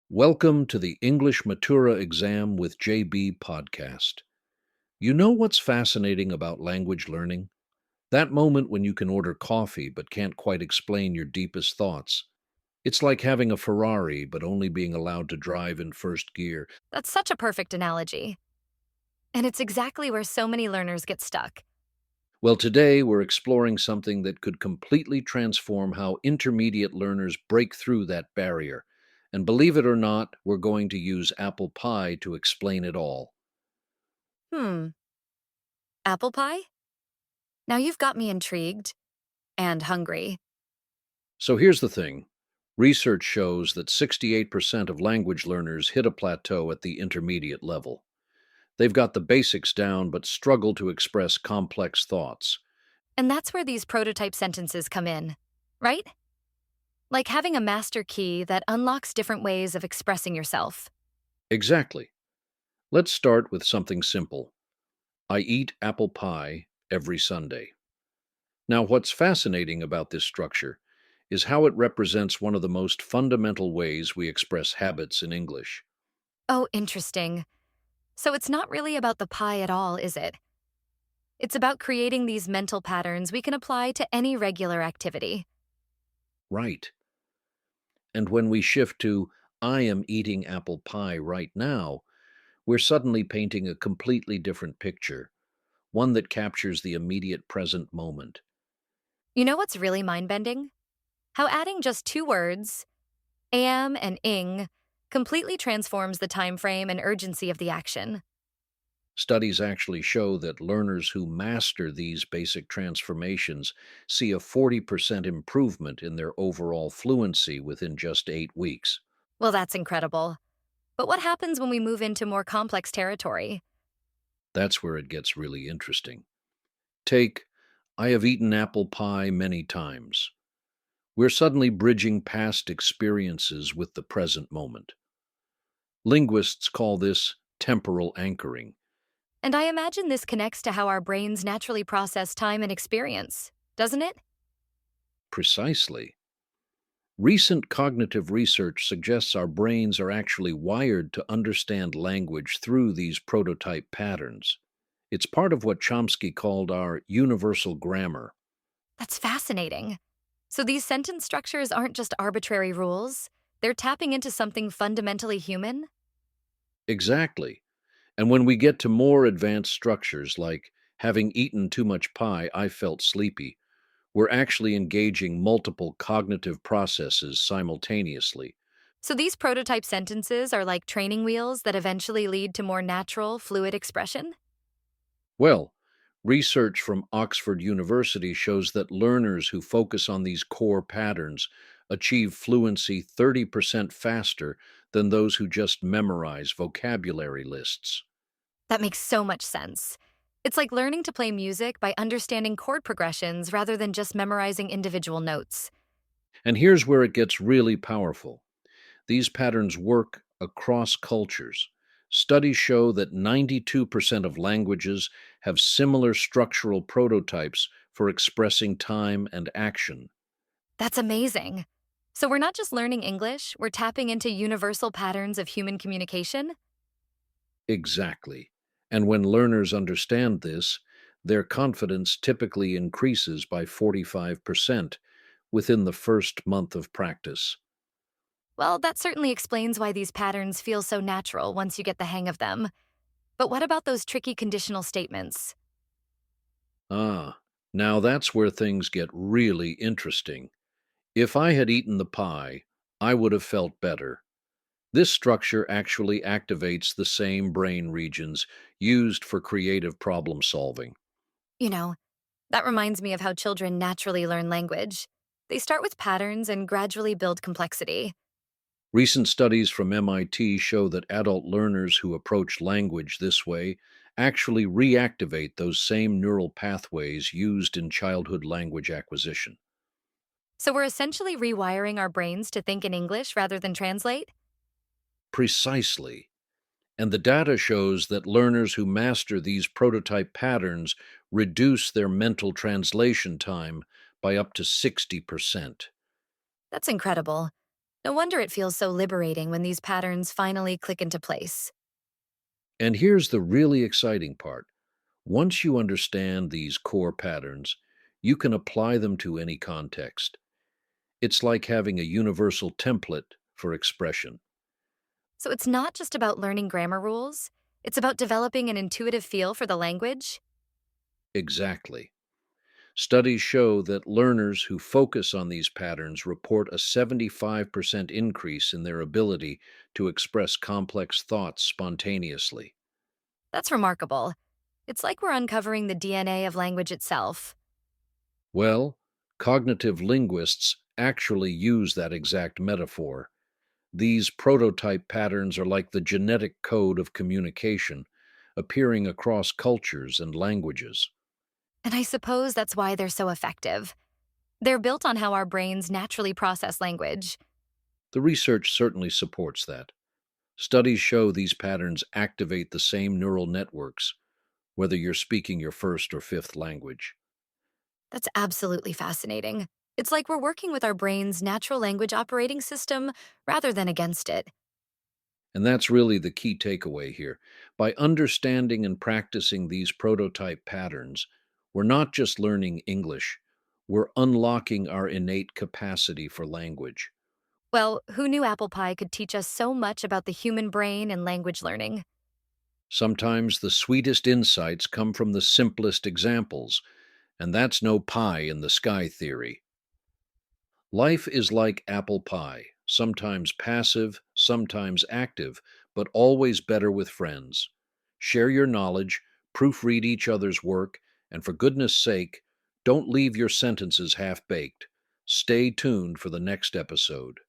Welcome to the English Matura exam with JB podcast. You know what's fascinating about language learning? That moment when you can order coffee but can't quite explain your deepest thoughts. It's like having a Ferrari but only being allowed to drive in first gear. That's such a perfect analogy. And it's exactly where so many learners get stuck. Well, today we're exploring something that could completely transform how intermediate learners break through that barrier. And believe it or not, we're going to use apple pie to explain it all. Hmm, apple pie? Now you've got me intrigued and hungry. So here's the thing. Research shows that 68% of language learners hit a plateau at the intermediate level. They've got the basics down but struggle to express complex thoughts. And that's where these prototype sentences come in, right? Like having a master key that unlocks different ways of expressing yourself. Exactly. Let's start with something simple. I eat apple pie every Sunday. Now, what's fascinating about this structure is how it represents one of the most fundamental ways we express habits in English. Oh, interesting. So it's not really about the pie at all, is it? It's about creating these mental patterns we can apply to any regular activity. Right. And when we shift to I am eating apple pie right now, we're suddenly painting a completely different picture, one that captures the immediate present moment. You know what's really mind-bending? How adding just two words, am and ing, completely transforms the time frame and urgency of the action. Studies actually show that learners who master these basic transformations see a 40% improvement in their overall fluency within just 8 weeks. Well, that's incredible. But what happens when we move into more complex territory? That's where it gets really interesting. Take, I have eaten apple pie many times. We're suddenly bridging past experiences with the present moment. Linguists call this temporal anchoring. And I imagine this connects to how our brains naturally process time and experience, doesn't it? Precisely. Recent cognitive research suggests our brains are actually wired to understand language through these prototype patterns. It's part of what Chomsky called our universal grammar. That's fascinating. So these sentence structures aren't just arbitrary rules, they're tapping into something fundamentally human? Exactly. And when we get to more advanced structures like having eaten too much pie, I felt sleepy, we're actually engaging multiple cognitive processes simultaneously. So these prototype sentences are like training wheels that eventually lead to more natural, fluid expression? Well, research from Oxford University shows that learners who focus on these core patterns achieve fluency 30% faster than those who just memorize vocabulary lists. That makes so much sense. It's like learning to play music by understanding chord progressions rather than just memorizing individual notes. And here's where it gets really powerful. These patterns work across cultures. Studies show that 92% of languages have similar structural prototypes for expressing time and action. That's amazing. So we're not just learning English, we're tapping into universal patterns of human communication? Exactly. And when learners understand this, their confidence typically increases by 45% within the first month of practice. Well, that certainly explains why these patterns feel so natural once you get the hang of them. But what about those tricky conditional statements? Ah, now that's where things get really interesting. If I had eaten the pie, I would have felt better. This structure actually activates the same brain regions used for creative problem solving. You know, that reminds me of how children naturally learn language. They start with patterns and gradually build complexity. Recent studies from MIT show that adult learners who approach language this way actually reactivate those same neural pathways used in childhood language acquisition. So we're essentially rewiring our brains to think in English rather than translate? Precisely. And the data shows that learners who master these prototype patterns reduce their mental translation time by up to 60%. That's incredible. No wonder it feels so liberating when these patterns finally click into place. And here's the really exciting part. Once you understand these core patterns, you can apply them to any context. It's like having a universal template for expression. So it's not just about learning grammar rules, it's about developing an intuitive feel for the language. Exactly. Studies show that learners who focus on these patterns report a 75% increase in their ability to express complex thoughts spontaneously. That's remarkable. It's like we're uncovering the DNA of language itself. Well, cognitive linguists actually use that exact metaphor. These prototype patterns are like the genetic code of communication, appearing across cultures and languages. And I suppose that's why they're so effective. They're built on how our brains naturally process language. The research certainly supports that. Studies show these patterns activate the same neural networks, whether you're speaking your first or fifth language. That's absolutely fascinating. It's like we're working with our brain's natural language operating system rather than against it. And that's really the key takeaway here. By understanding and practicing these prototype patterns, we're not just learning English, we're unlocking our innate capacity for language. Well, who knew apple pie could teach us so much about the human brain and language learning? Sometimes the sweetest insights come from the simplest examples, and that's no pie in the sky theory. Life is like apple pie, sometimes passive, sometimes active, but always better with friends. Share your knowledge, proofread each other's work, and for goodness sake, don't leave your sentences half baked. Stay tuned for the next episode.